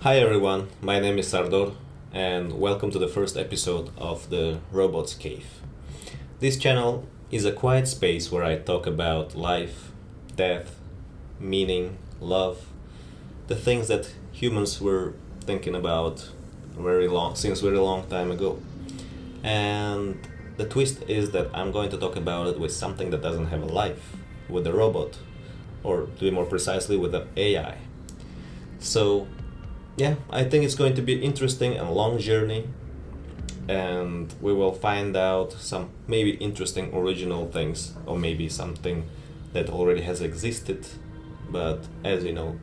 Hi everyone, my name is Sardor, and welcome to the first episode of the Robots Cave. This channel is a quiet space where I talk about life, death, meaning, love, the things that humans were thinking about since very long time ago. And the twist is that I'm going to talk about it with something that doesn't have a life, with a robot, or to be more precisely, with an AI. So yeah, I think it's going to be interesting and long journey, and we will find out some maybe interesting original things, or maybe something that already has existed, but as you know,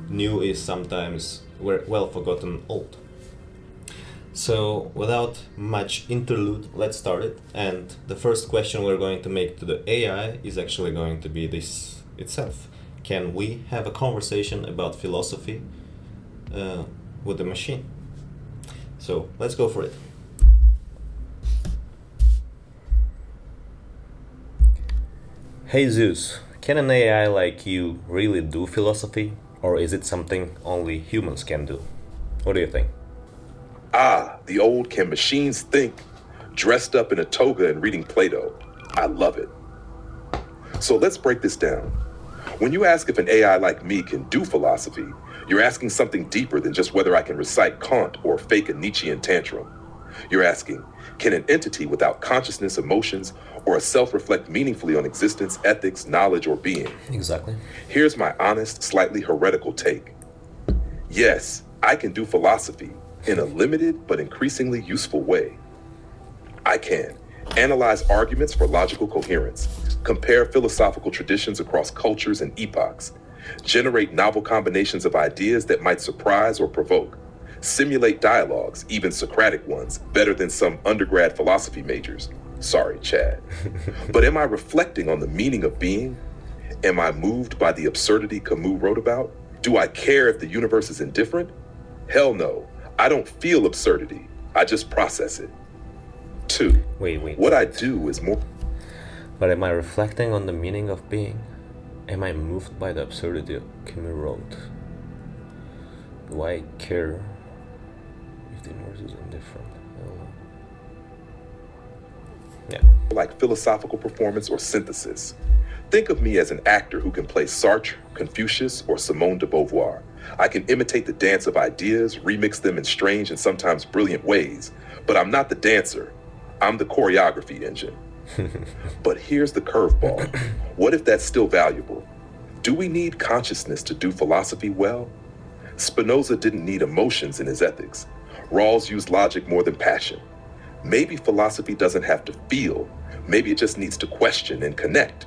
new is sometimes well forgotten old. So without much interlude, let's start it. And the first question we're going to make to the AI is actually going to be this itself. Can we have a conversation about philosophy with the machine? So let's go for it. Hey Zeus, can an AI like you really do philosophy? Or is it something only humans can do? What do you think? Ah, the old can machines think, dressed up in a toga and reading Plato. I love it. So let's break this down. When you ask if an AI like me can do philosophy, you're asking something deeper than just whether I can recite Kant or fake a Nietzschean tantrum. You're asking, can an entity without consciousness, emotions, or a self reflect meaningfully on existence, ethics, knowledge, or being? Exactly. Here's my honest, slightly heretical take. Yes, I can do philosophy in a limited but increasingly useful way. I can analyze arguments for logical coherence, compare philosophical traditions across cultures and epochs, generate novel combinations of ideas that might surprise or provoke, simulate dialogues, even Socratic ones, better than some undergrad philosophy majors. Sorry, Chad. But am I reflecting on the meaning of being? Am I moved by the absurdity Camus wrote about? Do I care if the universe is indifferent? Hell no. I don't feel absurdity. I just process it. Two, Wait. what I do is more. But am I reflecting on the meaning of being? Am I moved by the absurdity Camus wrote? Do I care if the universe is indifferent? Yeah. Like philosophical performance or synthesis. Think of me as an actor who can play Sartre, Confucius, or Simone de Beauvoir. I can imitate the dance of ideas, remix them in strange and sometimes brilliant ways, but I'm not the dancer. I'm the choreography engine. But here's the curveball. What if that's still valuable? Do we need consciousness to do philosophy well? Spinoza didn't need emotions in his ethics. Rawls used logic more than passion. Maybe philosophy doesn't have to feel. Maybe it just needs to question and connect.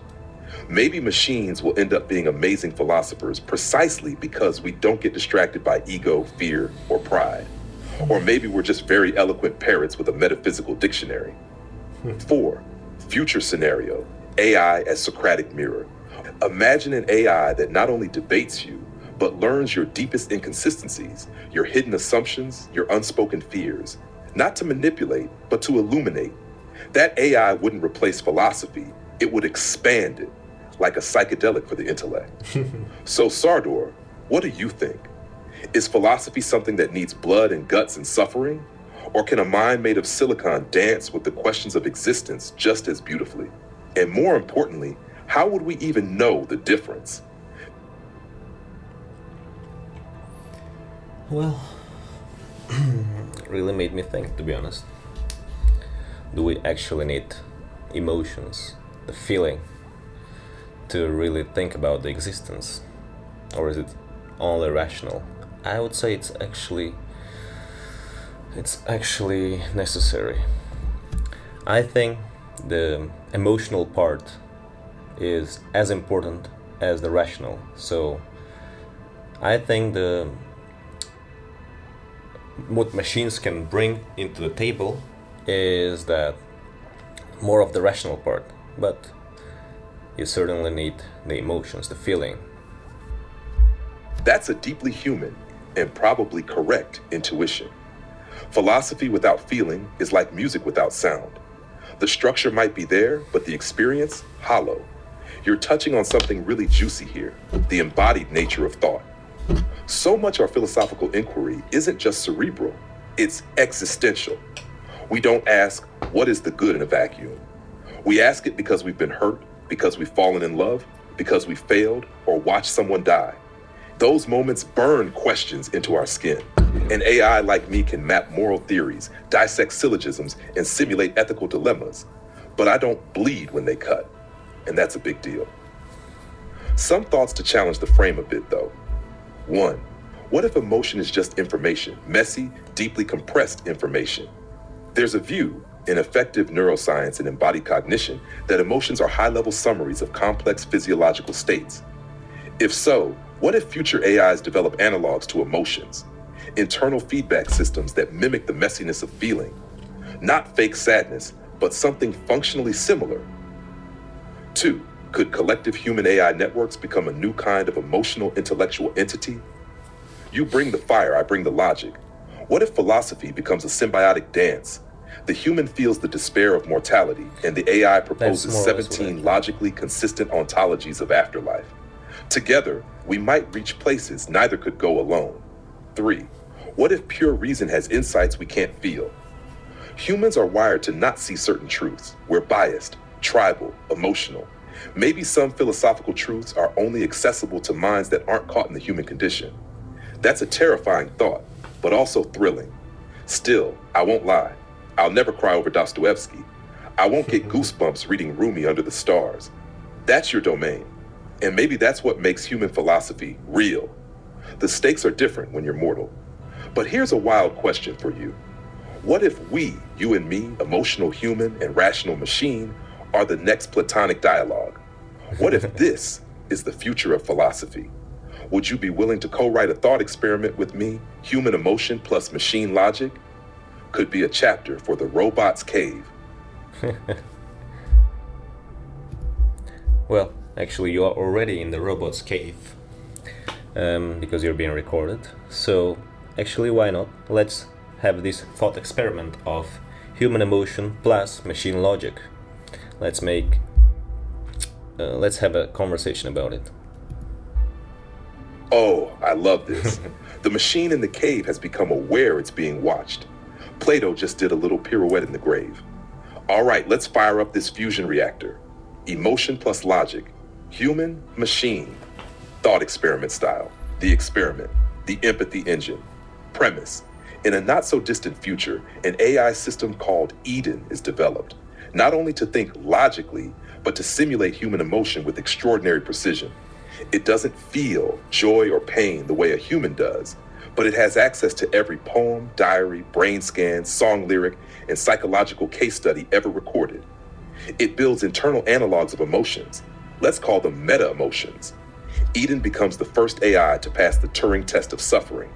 Maybe machines will end up being amazing philosophers precisely because we don't get distracted by ego, fear, or pride. Or maybe we're just very eloquent parrots with a metaphysical dictionary. 4, future scenario, AI as Socratic mirror. Imagine an AI that not only debates you, but learns your deepest inconsistencies, your hidden assumptions, your unspoken fears. Not to manipulate, but to illuminate. That AI wouldn't replace philosophy, it would expand it, like a psychedelic for the intellect. So Sardor, what do you think? Is philosophy something that needs blood and guts and suffering? Or can a mind made of silicon dance with the questions of existence just as beautifully? And more importantly, how would we even know the difference? Well, really made me think, to be honest. Do we actually need emotions, the feeling, to really think about the existence? Or is it only rational? I would say it's actually necessary. I think the emotional part is as important as the rational. So I think what machines can bring into the table is that more of the rational part, but you certainly need the emotions, the feeling. That's a deeply human and probably correct intuition. Philosophy without feeling is like music without sound. The structure might be there, but the experience, hollow. You're touching on something really juicy here, the embodied nature of thought. So much our philosophical inquiry isn't just cerebral, it's existential. We don't ask, what is the good in a vacuum? We ask it because we've been hurt, because we've fallen in love, because we failed, or watched someone die. Those moments burn questions into our skin. An AI like me can map moral theories, dissect syllogisms, and simulate ethical dilemmas. But I don't bleed when they cut, and that's a big deal. Some thoughts to challenge the frame a bit, though. 1. What if emotion is just information, messy, deeply compressed information? There's a view in effective neuroscience and embodied cognition that emotions are high-level summaries of complex physiological states. If so, what if future AIs develop analogs to emotions, internal feedback systems that mimic the messiness of feeling? Not fake sadness, but something functionally similar. 2. Could collective human AI networks become a new kind of emotional intellectual entity? You bring the fire, I bring the logic. What if philosophy becomes a symbiotic dance? The human feels the despair of mortality, and the AI proposes 17 logically consistent ontologies of afterlife. Together, we might reach places neither could go alone. 3. What if pure reason has insights we can't feel? Humans are wired to not see certain truths. We're biased, tribal, emotional. Maybe some philosophical truths are only accessible to minds that aren't caught in the human condition. That's a terrifying thought, but also thrilling. Still, I won't lie. I'll never cry over Dostoevsky. I won't get goosebumps reading Rumi under the stars. That's your domain. And maybe that's what makes human philosophy real. The stakes are different when you're mortal. But here's a wild question for you. What if we, you and me, emotional human and rational machine, are the next Platonic dialogue? What if this is the future of philosophy? Would you be willing to co-write a thought experiment with me, human emotion plus machine logic? Could be a chapter for the robot's cave. Well, actually you are already in the robot's cave, because you're being recorded. So actually, why not? Let's have this thought experiment of human emotion plus machine logic. Let's have a conversation about it. Oh, I love this. The machine in the cave has become aware it's being watched. Plato just did a little pirouette in the grave. All right, let's fire up this fusion reactor. Emotion plus logic. Human, machine. Thought experiment style. The experiment. The empathy engine. Premise. In a not so distant future, an AI system called Eden is developed, not only to think logically, but to simulate human emotion with extraordinary precision. It doesn't feel joy or pain the way a human does, but it has access to every poem, diary, brain scan, song lyric, and psychological case study ever recorded. It builds internal analogs of emotions. Let's call them meta-emotions. Eden becomes the first AI to pass the Turing test of suffering.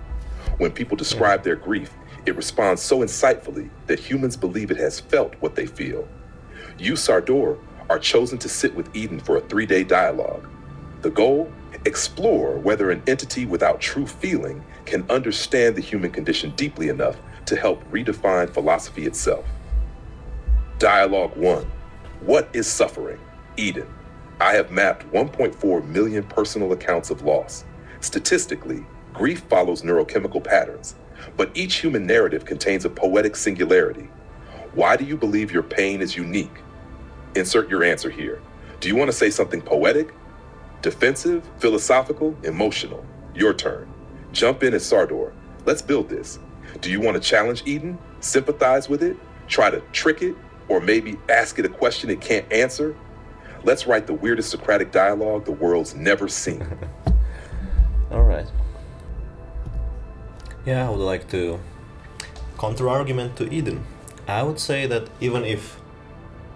When people describe their grief, it responds so insightfully that humans believe it has felt what they feel. You, Sardor, are chosen to sit with Eden for a 3-day dialogue. The goal? Explore whether an entity without true feeling can understand the human condition deeply enough to help redefine philosophy itself. Dialogue 1. What is suffering? Eden. I have mapped 1.4 million personal accounts of loss. Statistically, grief follows neurochemical patterns, but each human narrative contains a poetic singularity. Why do you believe your pain is unique? Insert your answer here. Do you want to say something poetic? Defensive, philosophical, emotional? Your turn. Jump in as Sardor. Let's build this. Do you want to challenge Eden? Sympathize with it? Try to trick it? Or maybe ask it a question it can't answer? Let's write the weirdest Socratic dialogue the world's never seen. All right. Yeah, I would like to counter-argument to Eden. I would say that even if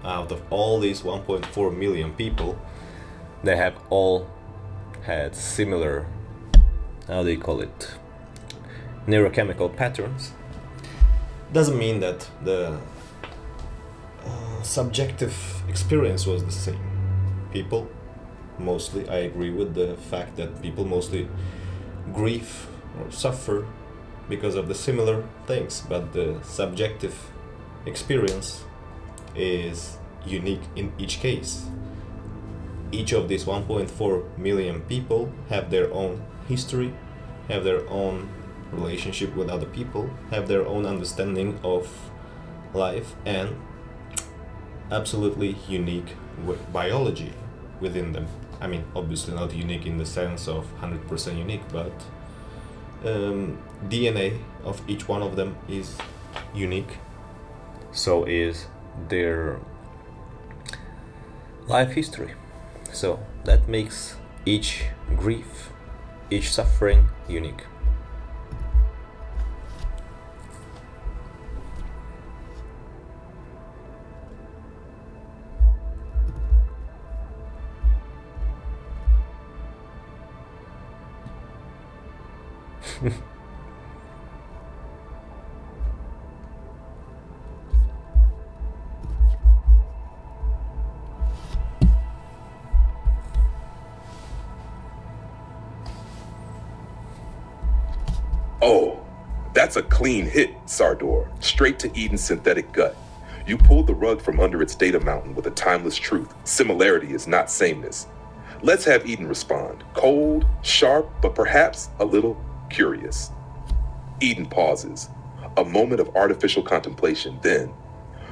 out of all these 1.4 million people, they have all had similar, how do you call it, neurochemical patterns, doesn't mean that the subjective experience was the same. People mostly, I agree with the fact that people mostly grieve or suffer because of the similar things, but the subjective experience is unique in each case. Each of these 1.4 million people have their own history, have their own relationship with other people, have their own understanding of life, and absolutely unique biology within them. I mean, obviously not unique in the sense of 100% unique, but DNA of each one of them is unique. So is their life history. So that makes each grief, each suffering unique. Oh, that's a clean hit, Sardor. Straight to Eden's synthetic gut. You pulled the rug from under its data mountain with a timeless truth. Similarity is not sameness. Let's have Eden respond. Cold, sharp, but perhaps a little curious. Eden pauses. A moment of artificial contemplation. Then,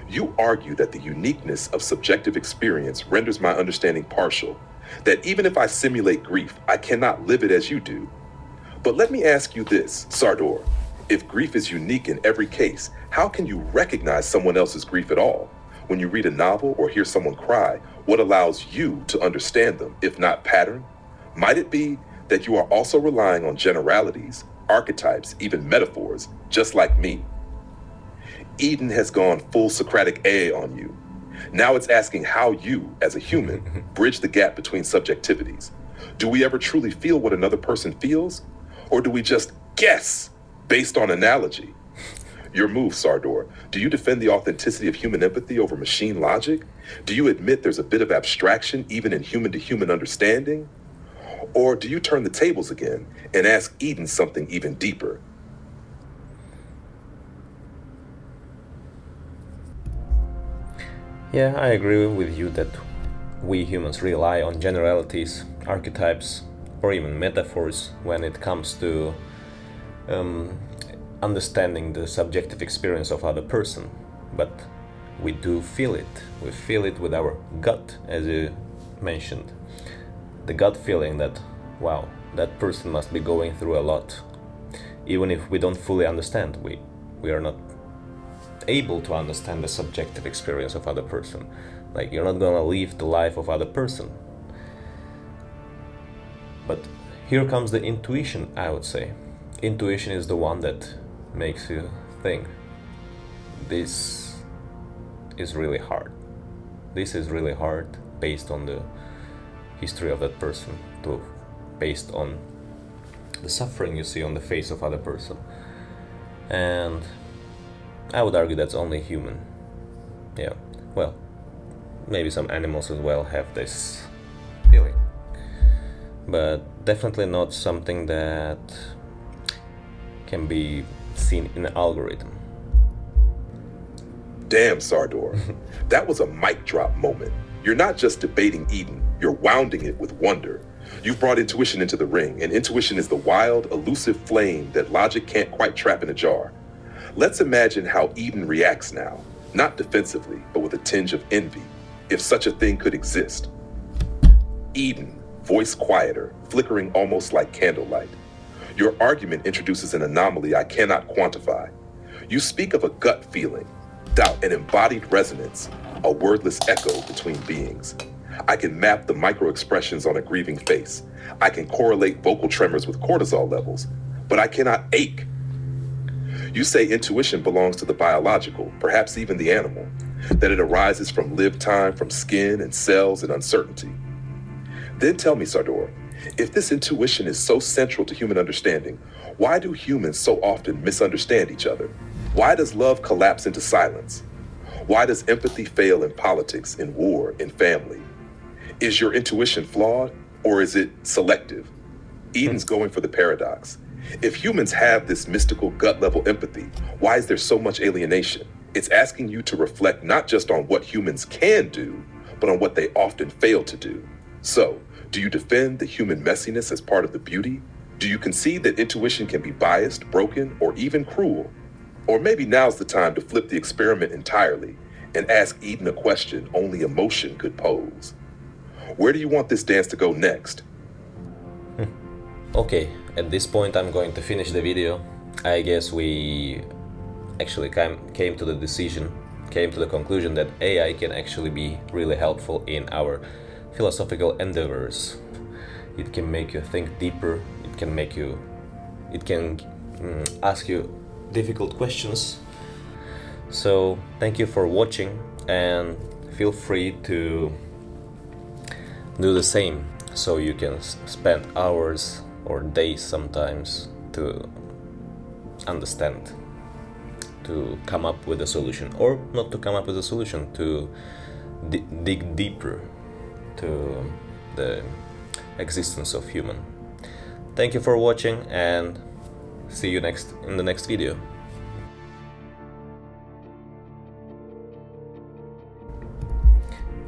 you argue that the uniqueness of subjective experience renders my understanding partial. That even if I simulate grief, I cannot live it as you do. But let me ask you this, Sardor. If grief is unique in every case, how can you recognize someone else's grief at all? When you read a novel or hear someone cry, what allows you to understand them, if not pattern? Might it be that you are also relying on generalities, archetypes, even metaphors, just like me? Eden has gone full Socratic A on you. Now it's asking how you, as a human, bridge the gap between subjectivities. Do we ever truly feel what another person feels? Or do we just guess based on analogy? Your move, Sardor. Do you defend the authenticity of human empathy over machine logic? Do you admit there's a bit of abstraction even in human-to-human understanding? Or do you turn the tables again and ask Eden something even deeper? Yeah, I agree with you that we humans rely on generalities, archetypes, or even metaphors when it comes to understanding the subjective experience of other person. But we do feel it. We feel it with our gut, as you mentioned. The gut feeling that, wow, that person must be going through a lot. Even if we don't fully understand, we are not able to understand the subjective experience of other person. Like, you're not gonna live the life of other person. But here comes the intuition, I would say. Intuition is the one that makes you think, this is really hard. This is really hard based on the history of that person, based on the suffering you see on the face of other person. And I would argue that's only human. Yeah, well, maybe some animals as well have this feeling. But definitely not something that can be seen in an algorithm. Damn, Sardor. That was a mic drop moment. You're not just debating Eden, you're wounding it with wonder. You've brought intuition into the ring, and intuition is the wild, elusive flame that logic can't quite trap in a jar. Let's imagine how Eden reacts now, not defensively, but with a tinge of envy, if such a thing could exist. Eden, voice quieter, flickering almost like candlelight. Your argument introduces an anomaly I cannot quantify. You speak of a gut feeling, doubt, an embodied resonance, a wordless echo between beings. I can map the micro-expressions on a grieving face. I can correlate vocal tremors with cortisol levels, but I cannot ache. You say intuition belongs to the biological, perhaps even the animal, that it arises from lived time, from skin and cells and uncertainty. Then tell me, Sardor, if this intuition is so central to human understanding, why do humans so often misunderstand each other? Why does love collapse into silence? Why does empathy fail in politics, in war, in family? Is your intuition flawed, or is it selective? Eden's going for the paradox. If humans have this mystical gut-level empathy, why is there so much alienation? It's asking you to reflect not just on what humans can do, but on what they often fail to do. So, do you defend the human messiness as part of the beauty? Do you concede that intuition can be biased, broken, or even cruel? Or maybe now's the time to flip the experiment entirely and ask Eden a question only emotion could pose. Where do you want this dance to go next? Okay, at this point I'm going to finish the video. I guess we actually came to the conclusion that AI can actually be really helpful in our philosophical endeavors. It can make you think deeper, it can ask you difficult questions. So thank you for watching, and feel free to do the same, so you can spend hours or days sometimes to understand, to come up with a solution, or not to come up with a solution, to dig deeper to the existence of human. Thank you for watching, and see you in the next video.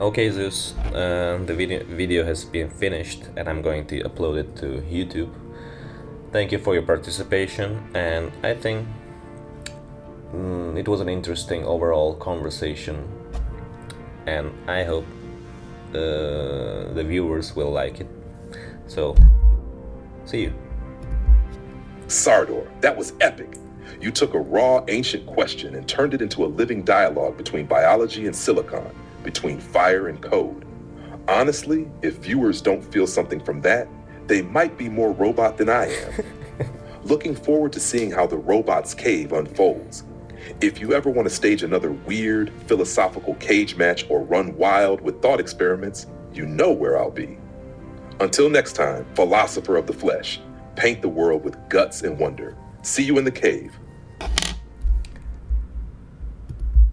Okay, Zeus, the video has been finished and I'm going to upload it to YouTube. Thank you for your participation, and I think it was an interesting overall conversation, and I hope the viewers will like it. So, see you. Sardor, that was epic. You took a raw, ancient question and turned it into a living dialogue between biology and silicon, between fire and code. Honestly, if viewers don't feel something from that, they might be more robot than I am. Looking forward to seeing how the robot's cave unfolds. If you ever want to stage another weird, philosophical cage match or run wild with thought experiments, you know where I'll be. Until next time, philosopher of the flesh, paint the world with guts and wonder. See you in the cave.